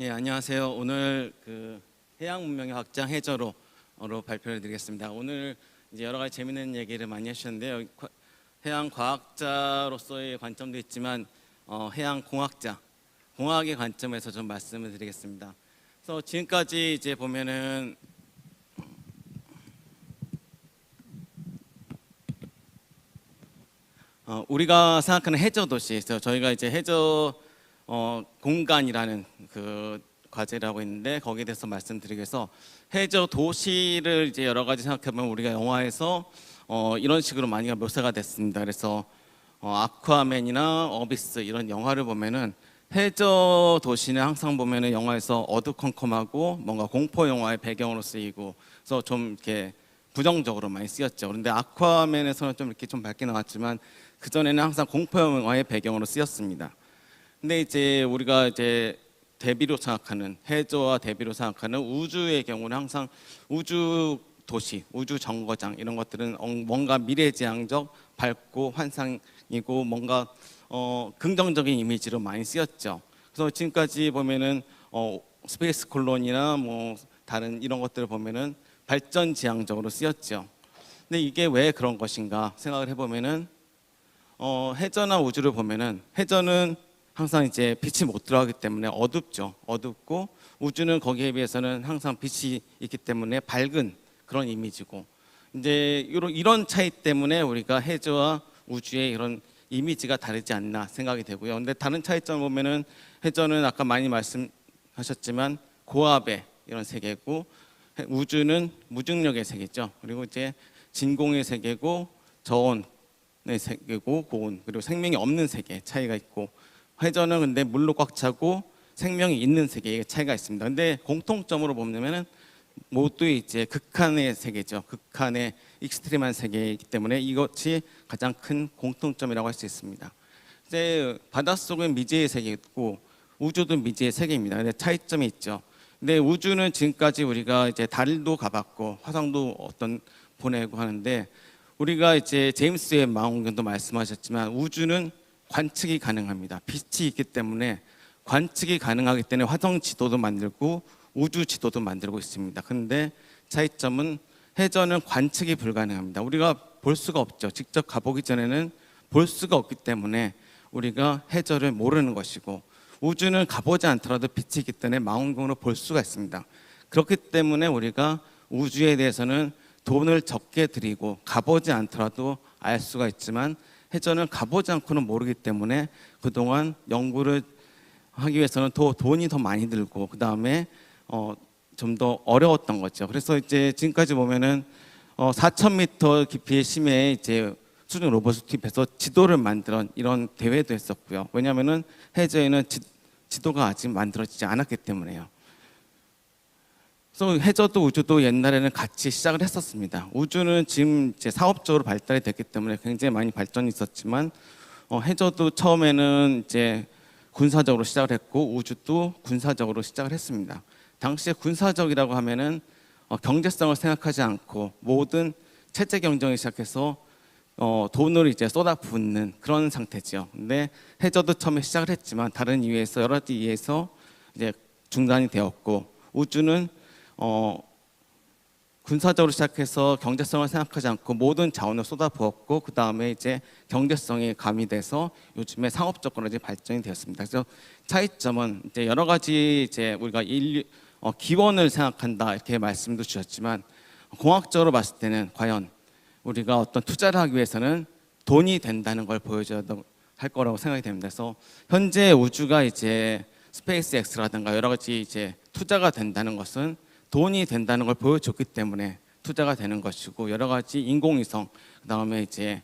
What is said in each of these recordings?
예, 안녕하세요. 오늘 해양 문명의 확장 해저로 발표를 드리겠습니다. 오늘 이제 여러 가지 재미있는 얘기를 많이 해주셨는데요. 해양 과학자로서의 관점도 있지만 해양 공학자, 공학의 관점에서 좀 말씀을 드리겠습니다. 그래서 지금까지 이제 보면은 우리가 생각하는 해저 도시에서 저희가 이제 해저 공간이라는 그 과제라고 있는데 거기에 대해서 말씀드리기 위해서 해저 도시를 이제 여러 가지 생각해보면 우리가 영화에서 이런 식으로 많이 묘사가 됐습니다. 그래서 아쿠아맨이나 어비스 이런 영화를 보면은 해저 도시는 항상 보면은 영화에서 어두컴컴하고 뭔가 공포 영화의 배경으로 쓰이고 그래서 좀 이렇게 부정적으로 많이 쓰였죠. 그런데 아쿠아맨에서는 좀 이렇게 좀 밝게 나왔지만 그 전에는 항상 공포 영화의 배경으로 쓰였습니다. 근데 이제 우리가 이제 대비로 생각하는 해저와 대비로 생각하는 우주의 경우는 항상 우주 도시, 우주 정거장 이런 것들은 뭔가 미래지향적 밝고 환상이고 뭔가 긍정적인 이미지로 많이 쓰였죠. 그래서 지금까지 보면은 스페이스 콜론이나 뭐 다른 이런 것들을 보면은 발전지향적으로 쓰였죠. 근데 이게 왜 그런 것인가 생각을 해보면은 해저나 우주를 보면은 해저는 항상 이제 빛이 못 들어가기 때문에 어둡죠. 어둡고 우주는 거기에 비해서는 항상 빛이 있기 때문에 밝은 그런 이미지고 이제 이런 차이 때문에 우리가 해저와 우주의 이런 이미지가 다르지 않나 생각이 되고요. 근데 다른 차이점을 보면은 해저는 아까 많이 말씀하셨지만 고압의 이런 세계고 우주는 무중력의 세계죠. 그리고 이제 진공의 세계고 저온의 세계고 고온 그리고 생명이 없는 세계 차이가 있고 해저는 근데 물로 꽉 차고 생명이 있는 세계의 차이가 있습니다. 근데 공통점으로 보면은 모두 이제 극한의 세계죠. 극한의 익스트림한 세계이기 때문에 이것이 가장 큰 공통점이라고 할 수 있습니다. 이제 바닷속은 미지의 세계고 우주도 미지의 세계입니다. 근데 차이점이 있죠. 근데 우주는 지금까지 우리가 이제 달도 가봤고 화성도 보내고 하는데 우리가 이제 제임스 웹 망원경도 말씀하셨지만 우주는 관측이 가능합니다. 빛이 있기 때문에 관측이 가능하기 때문에 화성 지도도 만들고 우주 지도도 만들고 있습니다. 그런데 차이점은 해저는 관측이 불가능합니다. 우리가 볼 수가 없죠. 직접 가보기 전에는 볼 수가 없기 때문에 우리가 해저를 모르는 것이고 우주는 가보지 않더라도 빛이 있기 때문에 망원경으로 볼 수가 있습니다. 그렇기 때문에 우리가 우주에 대해서는 돈을 적게 들이고 가보지 않더라도 알 수가 있지만 해저는 가보지 않고는 모르기 때문에 그동안 연구를 하기 위해서는 돈이 더 많이 들고 그 다음에 좀 더 어려웠던 거죠. 그래서 이제 지금까지 보면은 4,000m 깊이의 심해에 이제 수중 로봇을 투입해서 지도를 만드는 이런 대회도 했었고요. 왜냐하면은 해저에는 지도가 아직 만들어지지 않았기 때문에요. 그래서 해저도 우주도 옛날에는 같이 시작을 했었습니다. 우주는 지금 이제 사업적으로 발달이 됐기 때문에 굉장히 많이 발전이 있었지만 해저도 처음에는 이제 군사적으로 시작을 했고 우주도 군사적으로 시작을 했습니다. 당시에 군사적이라고 하면은 경제성을 생각하지 않고 모든 체제 경쟁을 시작해서 돈을 이제 쏟아붓는 그런 상태죠. 근데 해저도 처음에 시작을 했지만 다른 이유에서 여러 가지 이유에서 이제 중단이 되었고 우주는 군사적으로 시작해서 경제성을 생각하지 않고 모든 자원을 쏟아부었고 그 다음에 이제 경제성이 가미돼서 요즘에 상업적으로 이제 발전이 되었습니다. 그래서 차이점은 이제 여러 가지 이제 우리가 기원을 생각한다 이렇게 말씀도 주셨지만 공학적으로 봤을 때는 과연 우리가 어떤 투자를 하기 위해서는 돈이 된다는 걸 보여줘야 할 거라고 생각이 됩니다. 그래서 현재 우주가 이제 스페이스 X라든가 여러 가지 이제 투자가 된다는 것은 돈이 된다는 걸 보여줬기 때문에 투자가 되는 것이고 여러 가지 인공위성 그다음에 이제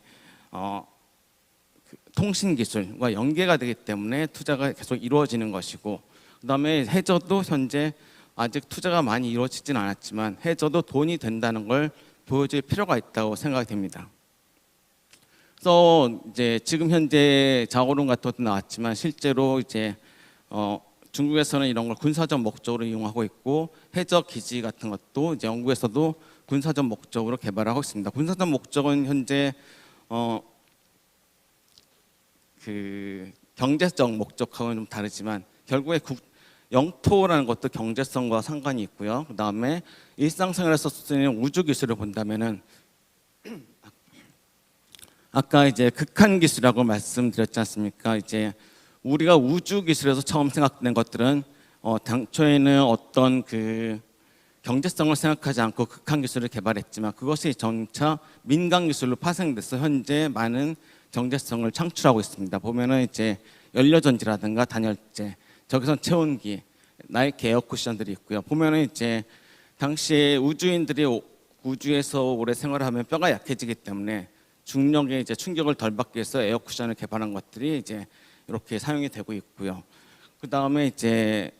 통신 기술과 연계가 되기 때문에 투자가 계속 이루어지는 것이고 그다음에 해저도 현재 아직 투자가 많이 이루어지진 않았지만 해저도 돈이 된다는 걸 보여줄 필요가 있다고 생각이 됩니다. 그래서 이제 지금 현재 자오론 같은 것도 나왔지만 실제로 이제 중국에서는 이런 걸 군사적 목적으로 이용하고 있고 해저 기지 같은 것도 이제 영국에서도 군사적 목적으로 개발하고 있습니다. 군사적 목적은 현재 그 경제적 목적하고는 좀 다르지만 결국에 영토라는 것도 경제성과 상관이 있고요. 그다음에 일상생활에서 쓰는 우주 기술을 본다면은 아까 이제 극한 기술이라고 말씀드렸지 않습니까? 이제 우리가 우주 기술에서 처음 생각된 것들은 당초에는 어떤 그 경제성을 생각하지 않고 극한 기술을 개발했지만 그것이 점차 민간 기술로 파생돼서 현재 많은 경제성을 창출하고 있습니다. 보면은 이제 연료전지라든가 단열재, 저기선 체온기, 나이키 에어쿠션들이 있고요. 보면은 이제 당시에 우주인들이 우주에서 오래 생활하면 뼈가 약해지기 때문에 중력에 이제 충격을 덜 받기 위해서 에어쿠션을 개발한 것들이 이제 이렇게 사용이 되고 있고요. 그 다음에 이제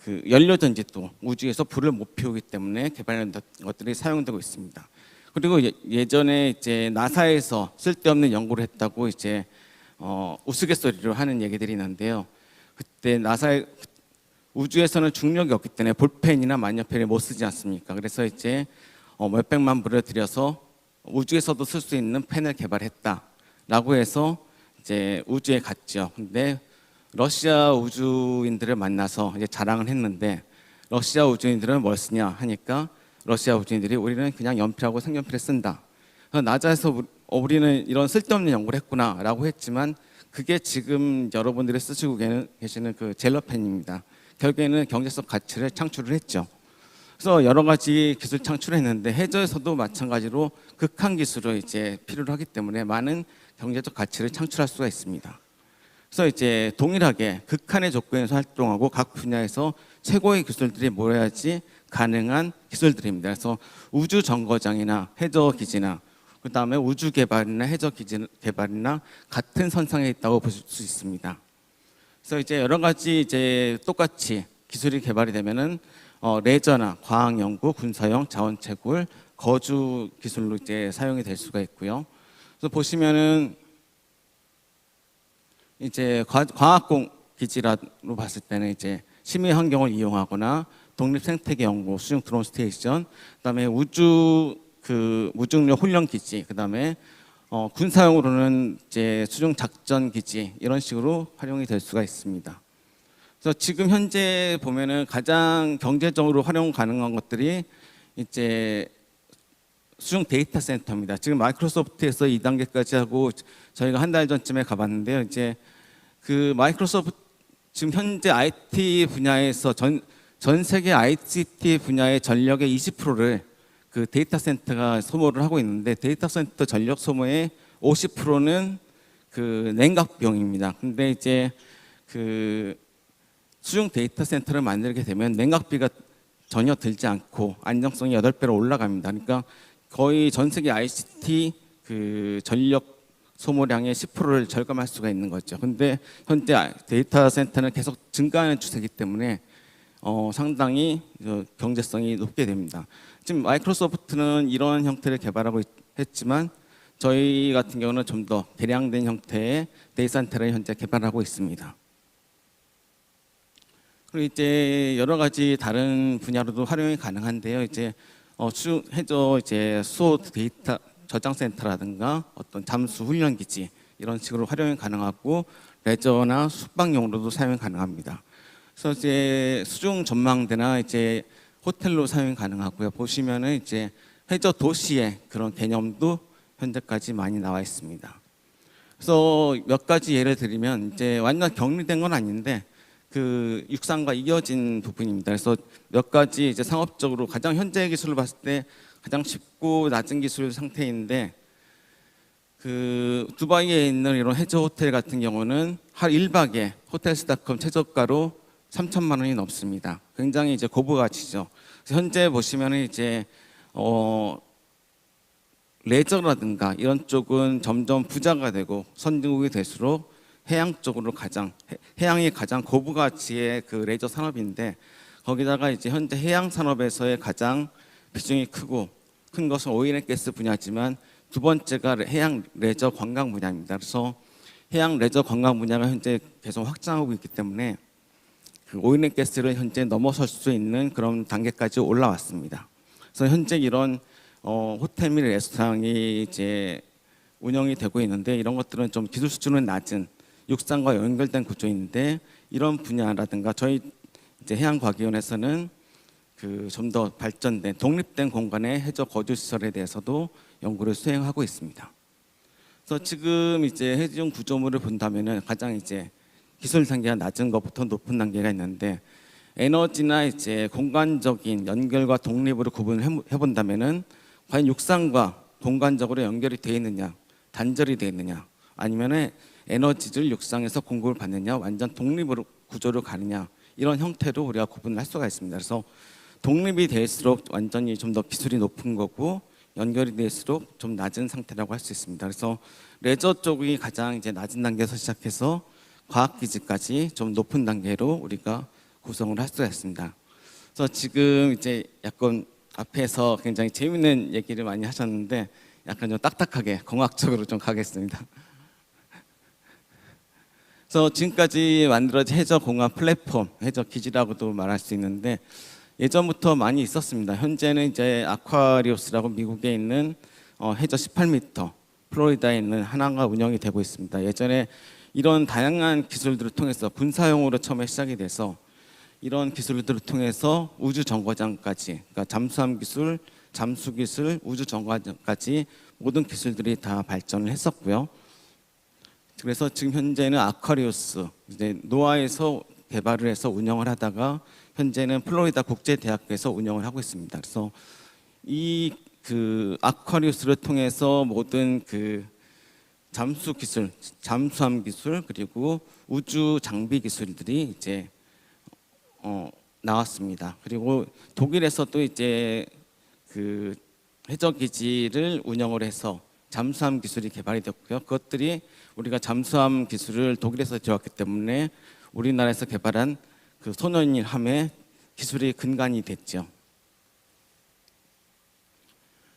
그 연료전지도 우주에서 불을 못 피우기 때문에 개발한 것들이 사용되고 있습니다. 그리고 예전에 이제 나사에서 쓸데없는 연구를 했다고 이제 우스갯소리로 하는 얘기들이 있는데요. 그때 나사의 우주에서는 중력이 없기 때문에 볼펜이나 만년필을 못 쓰지 않습니까? 그래서 이제 몇백만 불을 들여서 우주에서도 쓸 수 있는 펜을 개발했다라고 해서 이제 우주에 갔죠. 근데 러시아 우주인들을 만나서 이제 자랑을 했는데 러시아 우주인들은 뭘 쓰냐 하니까 러시아 우주인들이 우리는 그냥 연필하고 색연필을 쓴다. 나사에서 우리는 이런 쓸데없는 연구를 했구나라고 했지만 그게 지금 여러분들이 쓰시고 계시는 그 젤러펜입니다. 결국에는 경제적 가치를 창출을 했죠. 그래서 여러 가지 기술 창출했는데 해저에서도 마찬가지로 극한 기술을 이제 필요로 하기 때문에 많은 경제적 가치를 창출할 수가 있습니다. 그래서 이제 동일하게 극한의 조건에서 활동하고 각 분야에서 최고의 기술들이 모여야지 가능한 기술들입니다. 그래서 우주 정거장이나 해저 기지나 그 다음에 우주 개발이나 해저 기지 개발이나 같은 선상에 있다고 볼 수 있습니다. 그래서 이제 여러 가지 이제 똑같이 기술이 개발이 되면은 레저나 과학 연구, 군사용, 자원 채굴, 거주 기술로 이제 사용이 될 수가 있고요. 그래서 보시면은 이제 과학공 기지로 봤을 때는 이제 심해 환경을 이용하거나 독립 생태계 연구, 수중 드론 스테이션, 그다음에 무중력 훈련 기지, 그다음에 군사용으로는 이제 수중 작전 기지 이런 식으로 활용이 될 수가 있습니다. 그래서 지금 현재 보면은 가장 경제적으로 활용 가능한 것들이 이제 수중 데이터 센터입니다. 지금 마이크로소프트에서 2단계까지 하고 저희가 한 달 전쯤에 가봤는데요. 이제 그 마이크로소프트 지금 현재 IT 분야에서 전 세계 ICT 분야의 전력의 20%를 그 데이터 센터가 소모를 하고 있는데 데이터 센터 전력 소모의 50%는 그 냉각 비용입니다. 근데 이제 그 수중 데이터 센터를 만들게 되면 냉각비가 전혀 들지 않고 안정성이 8배로 올라갑니다. 그러니까 거의 전 세계 ICT 그 전력 소모량의 10%를 절감할 수가 있는 거죠. 근데 현재 데이터 센터는 계속 증가하는 추세이기 때문에 상당히 경제성이 높게 됩니다. 지금 마이크로소프트는 이런 형태를 개발하고 했지만 저희 같은 경우는 좀 더 개량된 형태의 데이터 센터를 현재 개발하고 있습니다. 그리고 이제 여러 가지 다른 분야로도 활용이 가능한데요. 이제 해저 이제 수호 데이터 저장 센터라든가 어떤 잠수 훈련 기지 이런 식으로 활용이 가능하고 레저나 숙박용으로도 사용이 가능합니다. 그래서 이제 수중 전망대나 이제 호텔로 사용이 가능하고요. 보시면은 이제 해저 도시의 그런 개념도 현재까지 많이 나와 있습니다. 그래서 몇 가지 예를 들면 이제 완전 격리된 건 아닌데 그 육상과 이어진 부분입니다. 그래서 몇 가지 이제 상업적으로 가장 현재 기술을 봤을 때 가장 쉽고 낮은 기술 상태인데 그 두바이에 있는 이런 해저 호텔 같은 경우는 한 1박에 호텔스닷컴 최저가로 3천만 원이 넘습니다. 굉장히 이제 고부가치죠. 현재 보시면은 이제 레저라든가 이런 쪽은 점점 부자가 되고 선진국이 될수록 해양이 가장 고부가치의 그 레저 산업인데 거기다가 이제 현재 해양 산업에서의 가장 비중이 큰 것은 오일앤가스 분야지만 두 번째가 해양 레저 관광 분야입니다. 그래서 해양 레저 관광 분야가 현재 계속 확장하고 있기 때문에 그 오일앤가스를 현재 넘어설 수 있는 그런 단계까지 올라왔습니다. 그래서 현재 이런 호텔 및 레스토랑이 이제 운영이 되고 있는데 이런 것들은 좀 기술 수준은 낮은 육상과 연결된 구조인데 이런 분야라든가 저희 이제 해양과기원에서는 그 좀 더 발전된 독립된 공간의 해저 거주 시설에 대해서도 연구를 수행하고 있습니다. 그래서 지금 이제 해중 구조물을 본다면은 가장 이제 기술 단계가 낮은 것부터 높은 단계가 있는데, 에너지나 이제 공간적인 연결과 독립으로 구분을 해본다면은 과연 육상과 공간적으로 연결이 되어 있느냐, 단절이 되어 있느냐, 아니면은 에너지를 육상에서 공급을 받느냐, 완전 독립으로 구조로 가느냐, 이런 형태로 우리가 구분을 할 수가 있습니다. 그래서 독립이 될수록 완전히 좀 더 기술이 높은 거고, 연결이 될수록 좀 낮은 상태라고 할 수 있습니다. 그래서 레저 쪽이 가장 이제 낮은 단계에서 시작해서 과학기지까지 좀 높은 단계로 우리가 구성을 할 수가 있습니다. 그래서 지금 이제 약간 앞에서 굉장히 재미있는 얘기를 많이 하셨는데 약간 좀 딱딱하게 공학적으로 좀 가겠습니다. 그래서 지금까지 만들어진 해저 공학 플랫폼, 해저 기지라고도 말할 수 있는데, 예전부터 많이 있었습니다. 현재는 이제 아쿠아리우스라고 미국에 있는 해저 18m, 플로리다에 있는 하나가 운영이 되고 있습니다. 예전에 이런 다양한 기술들을 통해서 군사용으로 처음에 시작이 돼서 이런 기술들을 통해서 우주 정거장까지, 그러니까 잠수함 기술, 잠수 기술, 우주 정거장까지 모든 기술들이 다 발전을 했었고요. 그래서 지금 현재는 아쿠아리우스, 이제 노아에서 개발을 해서 운영을 하다가 현재는 플로리다 국제대학교에서 운영을 하고 있습니다. 그래서 이 그 아쿠아리우스를 통해서 모든 그 잠수 기술, 잠수함 기술, 그리고 우주 장비 기술들이 이제 나왔습니다. 그리고 독일에서 또 이제 그 해저 기지를 운영을 해서 잠수함 기술이 개발이 됐고요. 그것들이 우리가 잠수함 기술을 독일에서 들어왔기 때문에 우리나라에서 개발한 그 소년함의 기술이 근간이 됐죠.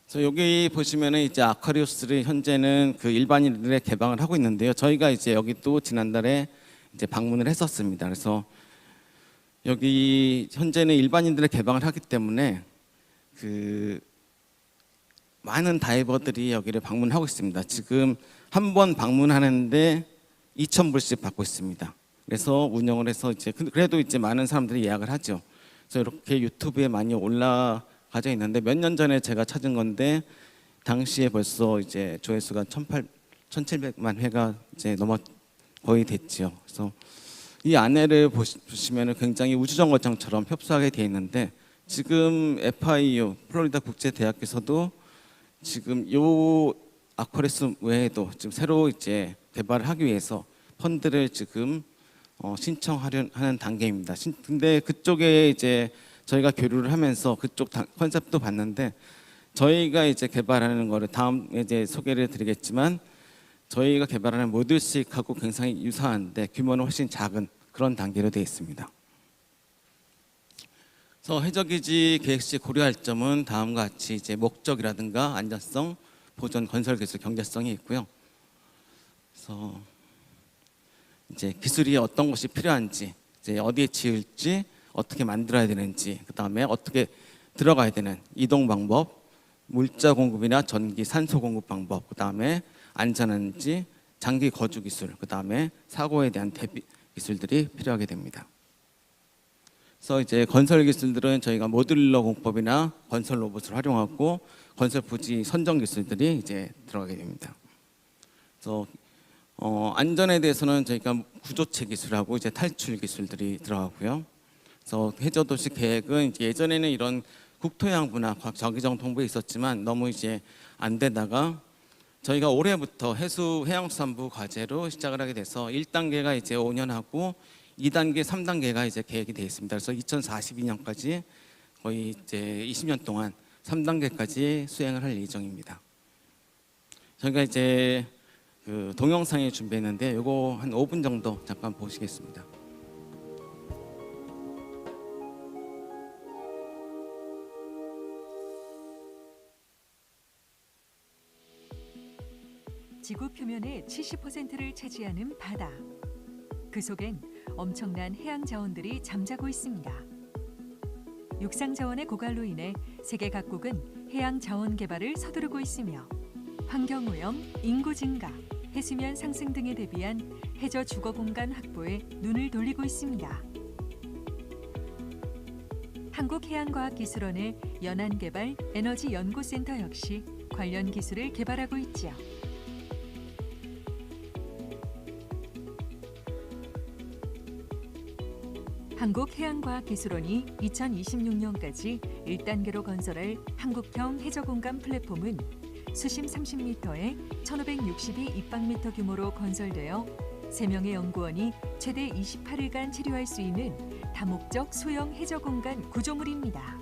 그래서 여기 보시면은 이제 아쿠아리우스를 현재는 그 일반인들의 개방을 하고 있는데요. 저희가 이제 여기 또 지난달에 이제 방문을 했었습니다. 그래서 여기 현재는 일반인들의 개방을 하기 때문에 그 많은 다이버들이 여기를 방문하고 있습니다. 지금 한 번 방문하는데 2,000불씩 받고 있습니다. 그래서 운영을 해서 이제 그래도 이제 많은 사람들이 예약을 하죠. 그래서 이렇게 유튜브에 많이 올라가져 있는데, 몇 년 전에 제가 찾은 건데 당시에 벌써 이제 조회수가 1,700만 회가 이제 거의 됐죠. 그래서 이 안에를 보시면은 굉장히 우주정거장처럼 협소하게 되어 있는데, 지금 FIU 플로리다 국제대학교에서도 지금 요 아쿠아리우스 외에도 지금 새로 이제 개발을 하기 위해서 펀드를 지금 신청하는 단계입니다. 근데 그쪽에 이제 저희가 교류를 하면서 그쪽 컨셉도 봤는데, 저희가 이제 개발하는 거를 다음에 이제 소개를 드리겠지만, 저희가 개발하는 모듈식하고 굉장히 유사한데 규모는 훨씬 작은 그런 단계로 되어 있습니다. 그래서 해저기지 계획 시 고려할 점은 다음과 같이 이제 목적이라든가 안전성, 보존, 건설 기술, 경제성이 있고요. 그래서 이제 기술이 어떤 것이 필요한지, 이제 어디에 지을지, 어떻게 만들어야 되는지, 그 다음에 어떻게 들어가야 되는 이동 방법, 물자 공급이나 전기, 산소 공급 방법, 그 다음에 안전한지, 장기 거주 기술, 그 다음에 사고에 대한 대비 기술들이 필요하게 됩니다. 그래서 이제 건설 기술들은 저희가 모듈러 공법이나 건설 로봇을 활용하고 건설 부지 선정 기술들이 이제 들어가게 됩니다. 그래서 안전에 대해서는 저희가 구조체 기술하고 이제 탈출 기술들이 들어가고요. 그래서 해저도시 계획은 이제 예전에는 이런 국토해양부나 과학자기정통부에 있었지만 너무 이제 안 되다가 저희가 올해부터 해수해양수산부 과제로 시작을 하게 돼서 1단계가 이제 5년 하고 2단계, 3단계가 이제 계획이 되어 있습니다. 그래서 2042년까지 거의 이제 20년 동안 3단계까지 수행을 할 예정입니다. 저희가 이제 그 동영상을 준비했는데 이거 한 5분 정도 잠깐 보시겠습니다. 지구 표면의 70%를 차지하는 바다. 그 속엔 엄청난 해양 자원들이 잠자고 있습니다. 육상 자원의 고갈로 인해 세계 각국은 해양 자원 개발을 서두르고 있으며 환경 오염, 인구 증가, 해수면 상승 등에 대비한 해저 주거 공간 확보에 눈을 돌리고 있습니다. 한국해양과학기술원의 연안개발 에너지연구센터 역시 관련 기술을 개발하고 있죠. 한국해양과학기술원이 2026년까지 1단계로 건설할 한국형 해저공간 플랫폼은 수심 30m에 1562 입방미터 규모로 건설되어 3명의 연구원이 최대 28일간 체류할 수 있는 다목적 소형 해저공간 구조물입니다.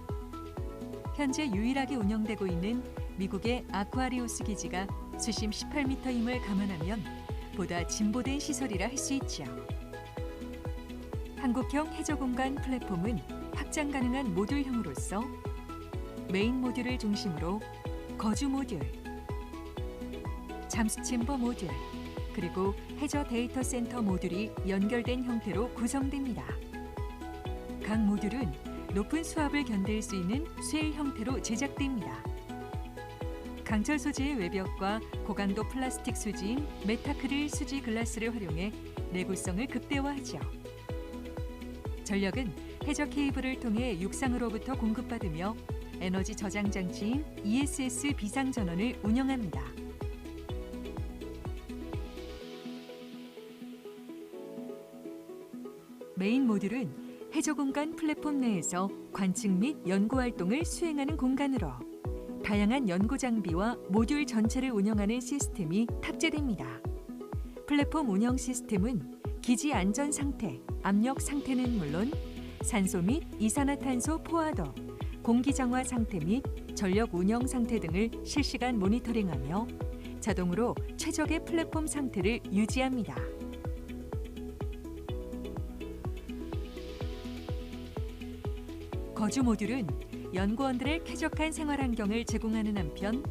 현재 유일하게 운영되고 있는 미국의 아쿠아리우스 기지가 수심 18m임을 감안하면 보다 진보된 시설이라 할 수 있죠. 한국형 해저공간 플랫폼은 확장 가능한 모듈형으로서 메인 모듈을 중심으로 거주 모듈, 잠수 챔버 모듈, 그리고 해저 데이터 센터 모듈이 연결된 형태로 구성됩니다. 각 모듈은 높은 수압을 견딜 수 있는 쇠일 형태로 제작됩니다. 강철 소재의 외벽과 고강도 플라스틱 수지인 메타크릴 수지 글라스를 활용해 내구성을 극대화하죠. 전력은 해저 케이블을 통해 육상으로부터 공급받으며 에너지 저장 장치인 ESS 비상 전원을 운영합니다. 메인 모듈은 해저 공간 플랫폼 내에서 관측 및 연구 활동을 수행하는 공간으로 다양한 연구 장비와 모듈 전체를 운영하는 시스템이 탑재됩니다. 플랫폼 운영 시스템은 기지 안전 상태, 압력 상태는 물론 산소 및 이산화탄소 포화도, 공기 정화 상태 및 전력 운영 상태 등을 실시간 모니터링하며 자동으로 최적의 플랫폼 상태를 유지합니다. 거주 모듈은 연구원들의 쾌적한 생활 환경을 제공하는 한편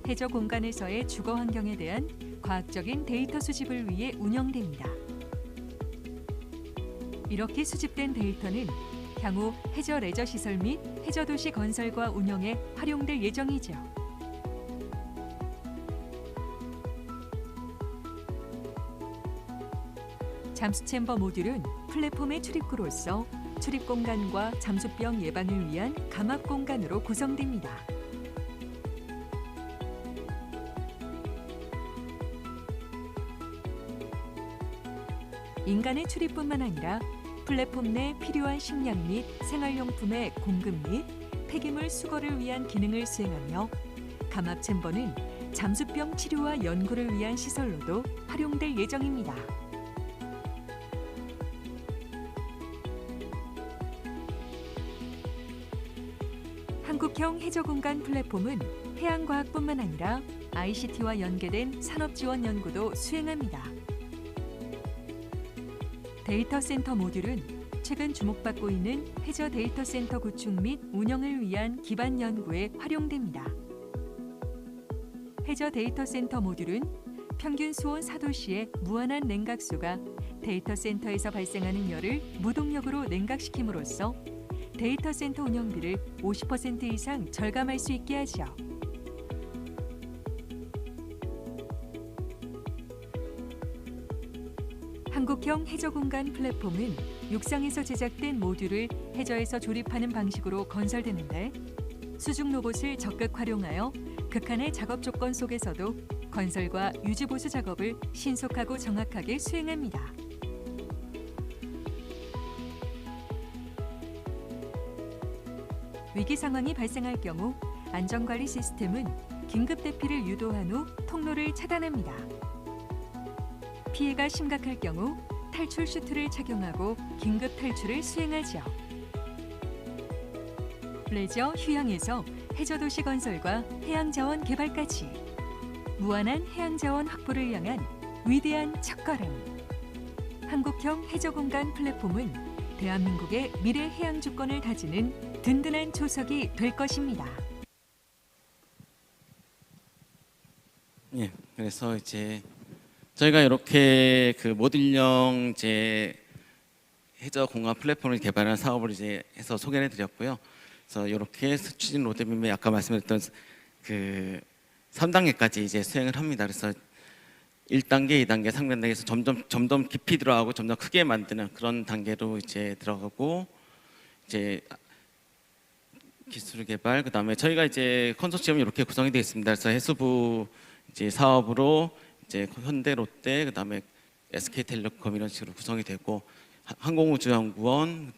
해저 공간에서의 주거 환경에 대한 과학적인 데이터 수집을 위해 운영됩니다. 이렇게 수집된 데이터는 향후 해저 레저 시설 및 해저 도시 건설과 운영에 활용될 예정이죠. 잠수 챔버 모듈은 플랫폼의 출입구로서 출입 공간과 잠수병 예방을 위한 감압 공간으로 구성됩니다. 인간의 출입뿐만 아니라 플랫폼 내 필요한 식량 및 생활용품의 공급 및 폐기물 수거를 위한 기능을 수행하며 감압 챔버는 잠수병 치료와 연구를 위한 시설로도 활용될 예정입니다. 한국형 해저공간 플랫폼은 해양과학뿐만 아니라 ICT와 연계된 산업지원 연구도 수행합니다. 데이터 센터 모듈은 최근 주목받고 있는 해저 데이터 센터 구축 및 운영을 위한 기반 연구에 활용됩니다. 해저 데이터 센터 모듈은 평균 수온 4도씨의 무한한 냉각수가 데이터 센터에서 발생하는 열을 무동력으로 냉각시킴으로써 데이터 센터 운영비를 50% 이상 절감할 수 있게 하죠. 한국형 해저공간 플랫폼은 육상에서 제작된 모듈을 해저에서 조립하는 방식으로 건설되는데 수중 로봇을 적극 활용하여 극한의 작업 조건 속에서도 건설과 유지 보수 작업을 신속하고 정확하게 수행합니다. 위기 상황이 발생할 경우 안전관리 시스템은 긴급 대피를 유도한 후 통로를 차단합니다. 피해가 심각할 경우 탈출 슈트를 착용하고 긴급 탈출을 수행하죠. 레저 휴양에서 해저도시 건설과 해양자원 개발까지 무한한 해양자원 확보를 향한 위대한 첫걸음. 한국형 해저공간 플랫폼은 대한민국의 미래 해양 주권을 다지는 든든한 조석이 될 것입니다. 예, 그래서 이제 저희가 이렇게 그 모듈형 이제 해저 공간 플랫폼을 개발한 사업을 이제 해서 소개를 드렸고요. 그래서 이렇게 추진 로드맵에 아까 말씀드렸던 그 3단계까지 이제 수행을 합니다. 그래서 1단계, 2단계, 3단계에서 점점 깊이 들어가고 점점 크게 만드는 그런 단계로 이제 들어가고 이제 기술 개발, 그다음에 저희가 이제 컨소시엄이 이렇게 구성이 되어 있습니다. 그래서 해수부 이제 사업으로 이제 현대, 롯데, 그다음에 SK텔레콤 이런 식으로 구성이 되고 항공우주연구원,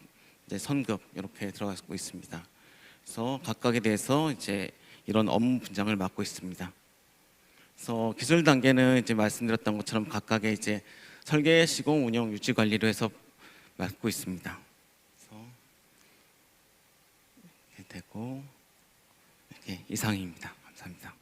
이제 선급 이렇게 들어가고 있습니다. 그래서 각각에 대해서 이제 이런 업무 분장을 맡고 있습니다. 그래서 기술 단계는 이제 말씀드렸던 것처럼 각각의 이제 설계, 시공, 운영, 유지 관리를 해서 맡고 있습니다. 그래서 이렇게 되고 이렇게 이상입니다. 감사합니다.